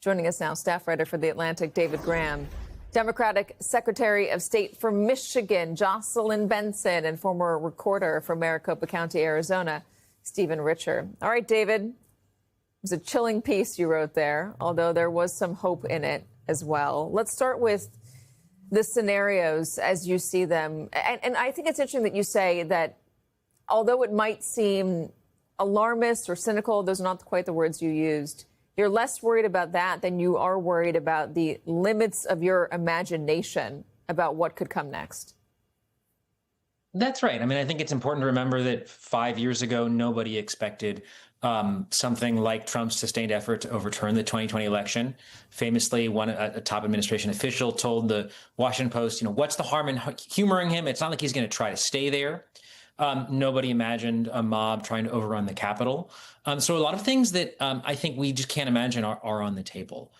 Joining us now, staff writer for The Atlantic, David Graham. Democratic Secretary of State for Michigan, Jocelyn Benson, and former recorder for Maricopa County, Arizona, Stephen Richer. All right, David, it was a chilling piece you wrote there, although there was some hope in it as well. Let's start with the scenarios as you see them. And I think it's interesting that you say that although it might seem alarmist or cynical, those are not quite the words you used, you're less worried about that than you are worried about the limits of your imagination about what could come next. That's right. I mean, I think it's important to remember that 5 years ago, nobody expected something like Trump's sustained effort to overturn the 2020 election. Famously, a top administration official told the Washington Post, what's the harm in humoring him? It's not like he's going to try to stay there. Nobody imagined a mob trying to overrun the Capitol. So a lot of things that I think we just can't imagine are on the table.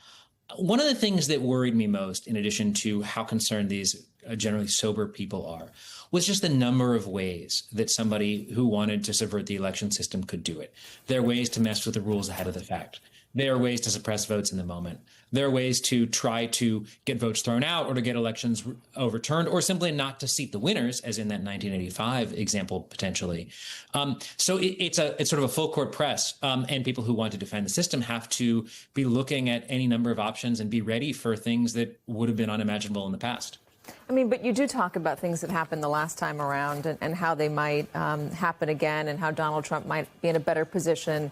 One of the things that worried me most, in addition to how concerned these generally sober people are, was just the number of ways that somebody who wanted to subvert the election system could do it. There are ways to mess with the rules ahead of the fact. There are ways to suppress votes in the moment. There are ways to try to get votes thrown out or to get elections overturned, or simply not to seat the winners, as in that 1985 example, potentially. So it's sort of a full court press, and people who want to defend the system have to be looking at any number of options and be ready for things that would have been unimaginable in the past. I mean, but you do talk about things that happened the last time around and how they might happen again, and how Donald Trump might be in a better position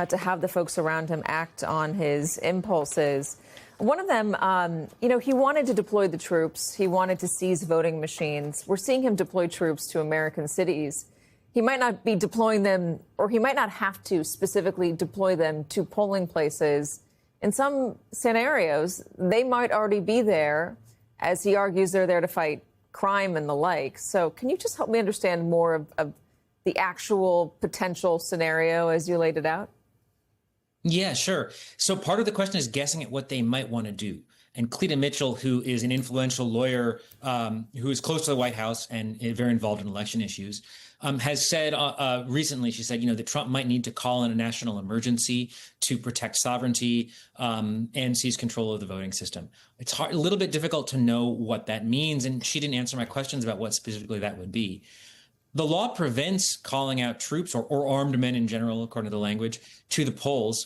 to have the folks around him act on his impulses. One of them, he wanted to deploy the troops. He wanted to seize voting machines. We're seeing him deploy troops to American cities. He might not be deploying them, or he might not have to specifically deploy them to polling places. In some scenarios, they might already be there. As he argues, they're there to fight crime and the like. So can you just help me understand more of the actual potential scenario as you laid it out? Yeah, sure. So part of the question is guessing at what they might want to do. And Cleta Mitchell, who is an influential lawyer who is close to the White House and very involved in election issues, has said recently, she said, that Trump might need to call in a national emergency to protect sovereignty and seize control of the voting system. It's a little bit difficult to know what that means. And she didn't answer my questions about what specifically that would be. The law prevents calling out troops or armed men in general, according to the language, to the polls,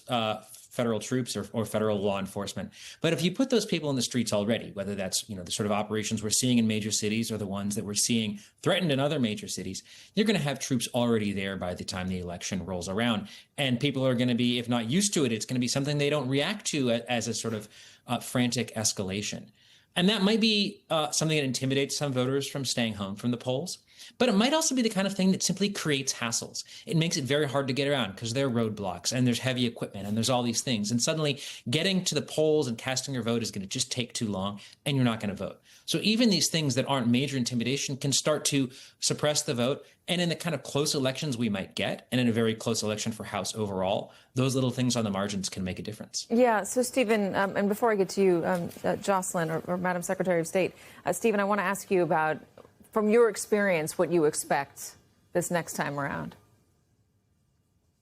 federal troops or federal law enforcement. But if you put those people in the streets already, whether that's, the sort of operations we're seeing in major cities or the ones that we're seeing threatened in other major cities, you're going to have troops already there by the time the election rolls around. And people are going to be, if not used to it, it's going to be something they don't react to as a sort of frantic escalation. And that might be something that intimidates some voters from staying home from the polls. But it might also be the kind of thing that simply creates hassles. It makes it very hard to get around because there are roadblocks and there's heavy equipment and there's all these things. And suddenly getting to the polls and casting your vote is going to just take too long and you're not going to vote. So even these things that aren't major intimidation can start to suppress the vote. And in the kind of close elections we might get, and in a very close election for House overall, those little things on the margins can make a difference. Yeah. So, Stephen, and before I get to you, Jocelyn or Madam Secretary of State, Stephen, I want to ask you about, from your experience, what you expect this next time around.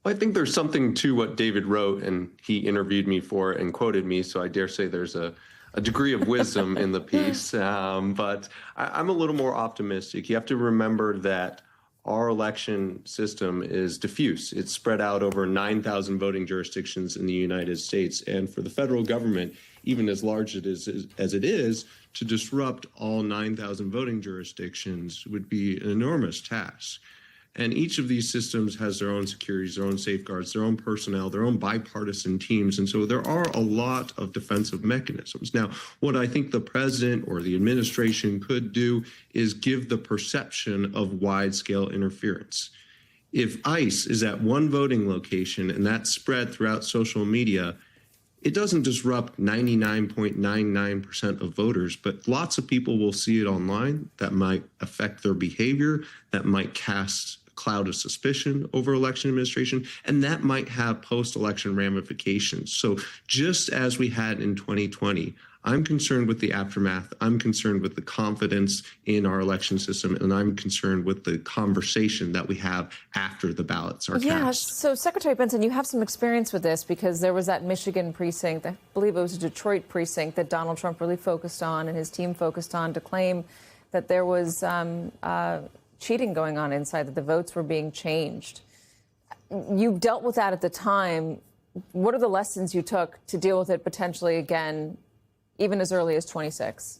I think there's something to what David wrote, and he interviewed me for it and quoted me, so I dare say there's a degree of wisdom in the piece. But I'm a little more optimistic. You have to remember that our election system is diffuse. It's spread out over 9,000 voting jurisdictions in the United States. And for the federal government, even as large as it is, to disrupt all 9,000 voting jurisdictions would be an enormous task. And each of these systems has their own securities, their own safeguards, their own personnel, their own bipartisan teams. And so there are a lot of defensive mechanisms. Now, what I think the president or the administration could do is give the perception of wide-scale interference. If ICE is at one voting location and that's spread throughout social media, it doesn't disrupt 99.99% of voters, but lots of people will see it online. That might affect their behavior, that might cast cloud of suspicion over election administration, and that might have post-election ramifications. So just as we had in 2020, I'm concerned with the aftermath. I'm concerned with the confidence in our election system, and I'm concerned with the conversation that we have after the ballots are cast. So Secretary Benson, you have some experience with this because there was that Michigan precinct, I believe it was a Detroit precinct, that Donald Trump really focused on and his team focused on to claim that there was cheating going on inside, that the votes were being changed. You dealt with that at the time. What are the lessons you took to deal with it potentially again, even as early as 26?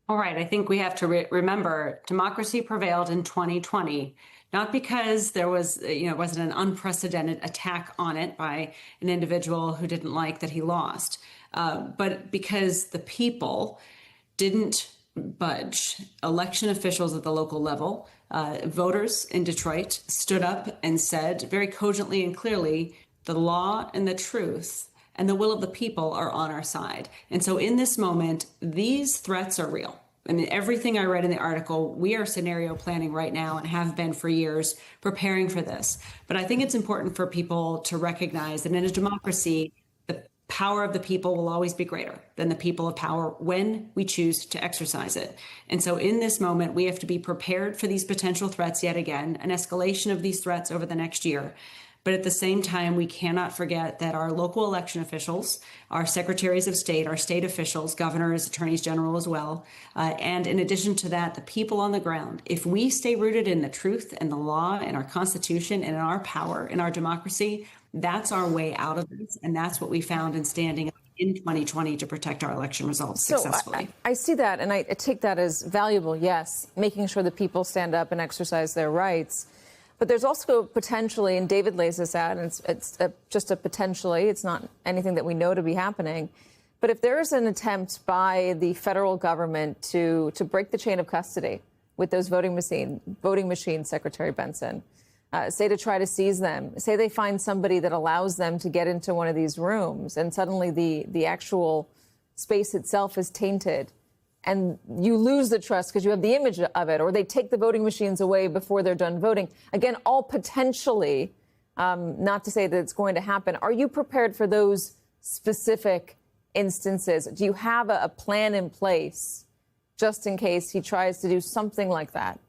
All right. I think we have to remember democracy prevailed in 2020, not because there was, it wasn't an unprecedented attack on it by an individual who didn't like that he lost, but because the people didn't budge. Election officials at the local level, voters in Detroit stood up and said very cogently and clearly, the law and the truth and the will of the people are on our side. And so in this moment, these threats are real. I mean, everything I read in the article, we are scenario planning right now and have been for years preparing for this. But I think it's important for people to recognize that in a democracy, the power of the people will always be greater than the people of power when we choose to exercise it. And so in this moment, we have to be prepared for these potential threats yet again, an escalation of these threats over the next year. But at the same time, we cannot forget that our local election officials, our secretaries of state, our state officials, governors, attorneys general as well, and in addition to that, the people on the ground, if we stay rooted in the truth and the law and our Constitution and in our power, in our democracy, that's our way out of this. And that's what we found in standing up in 2020 to protect our election results successfully. I see that, and I take that as valuable, yes, making sure that people stand up and exercise their rights. But there's also potentially, and David lays this out, and it's just a potentially, it's not anything that we know to be happening. But if there is an attempt by the federal government to break the chain of custody with those voting machines, Secretary Benson, say to try to seize them, say they find somebody that allows them to get into one of these rooms, and suddenly the actual space itself is tainted, and you lose the trust because you have the image of it, or they take the voting machines away before they're done voting. Again, all potentially, not to say that it's going to happen. Are you prepared for those specific instances? Do you have a plan in place just in case he tries to do something like that?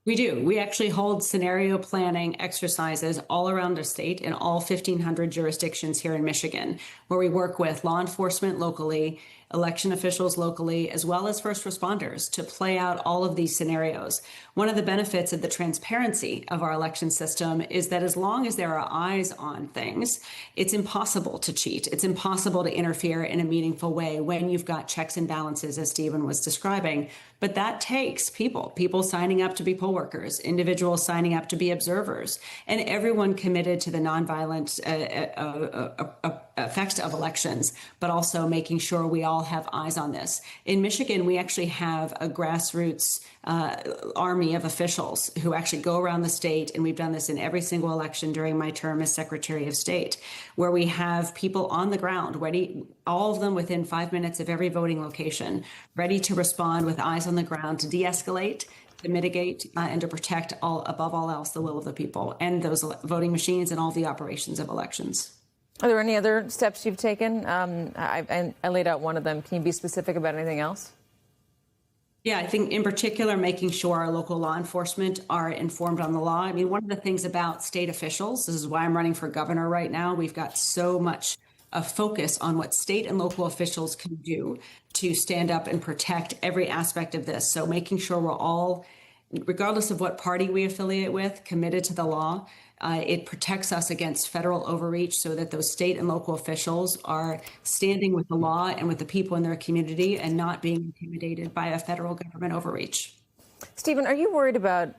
We do. We actually hold scenario planning exercises all around the state in all 1,500 jurisdictions here in Michigan, where we work with law enforcement locally, election officials locally, as well as first responders to play out all of these scenarios. One of the benefits of the transparency of our election system is that as long as there are eyes on things, it's impossible to cheat. It's impossible to interfere in a meaningful way when you've got checks and balances, as Stephen was describing. But that takes people signing up to be poll workers, individuals signing up to be observers, and everyone committed to the nonviolent effects of elections, but also making sure we all have eyes on this. In Michigan, we actually have a grassroots army of officials who actually go around the state, and we've done this in every single election during my term as Secretary of State, where we have people on the ground ready, all of them within 5 minutes of every voting location, ready to respond with eyes on the ground to de-escalate, to mitigate, and to protect, above all else, the will of the people and those voting machines and all the operations of elections. Are there any other steps you've taken? I laid out one of them. Can you be specific about anything else? Yeah, I think in particular, making sure our local law enforcement are informed on the law. I mean, one of the things about state officials, this is why I'm running for governor right now, we've got so much a focus on what state and local officials can do to stand up and protect every aspect of this. So making sure we're all, regardless of what party we affiliate with, committed to the law. It protects us against federal overreach so that those state and local officials are standing with the law and with the people in their community and not being intimidated by a federal government overreach. Stephen, are you worried about,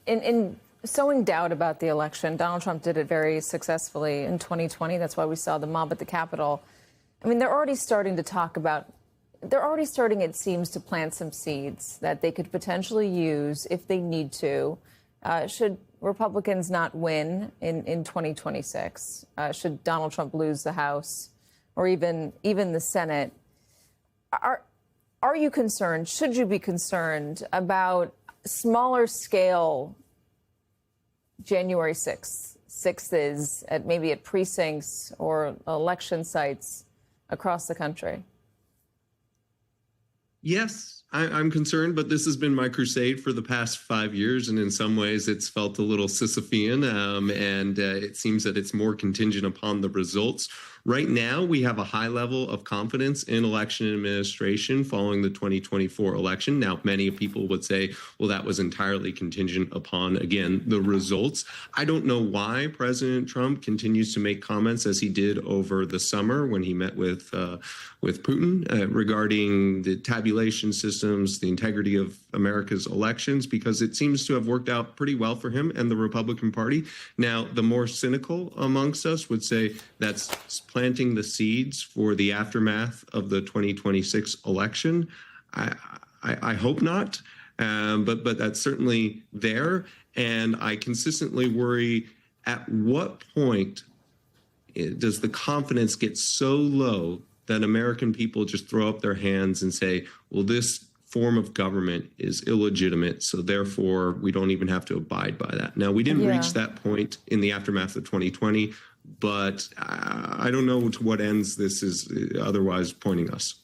in sowing doubt about the election? Donald Trump did it very successfully in 2020. That's why we saw the mob at the Capitol. I mean, they're already starting, it seems, to plant some seeds that they could potentially use if they need to, should Republicans not win in 2026, should Donald Trump lose the House or even the Senate. Are you concerned? Should you be concerned about smaller scale January 6th. 6th is maybe at precincts or election sites across the country. Yes, I'm concerned, but this has been my crusade for the past 5 years, and in some ways it's felt a little Sisyphean, and it seems that it's more contingent upon the results. Right now, we have a high level of confidence in election administration following the 2024 election. Now, many people would say, well, that was entirely contingent upon, again, the results. I don't know why President Trump continues to make comments as he did over the summer when he met with Putin regarding the tabulation systems, the integrity of America's elections, because it seems to have worked out pretty well for him and the Republican Party. Now, the more cynical amongst us would say that's planting the seeds for the aftermath of the 2026 election. I hope not, but that's certainly there. And I consistently worry, at what point does the confidence get so low that American people just throw up their hands and say, well, this form of government is illegitimate, so therefore we don't even have to abide by that. Now, we didn't reach that point in the aftermath of 2020, but I don't know to what ends this is otherwise pointing us.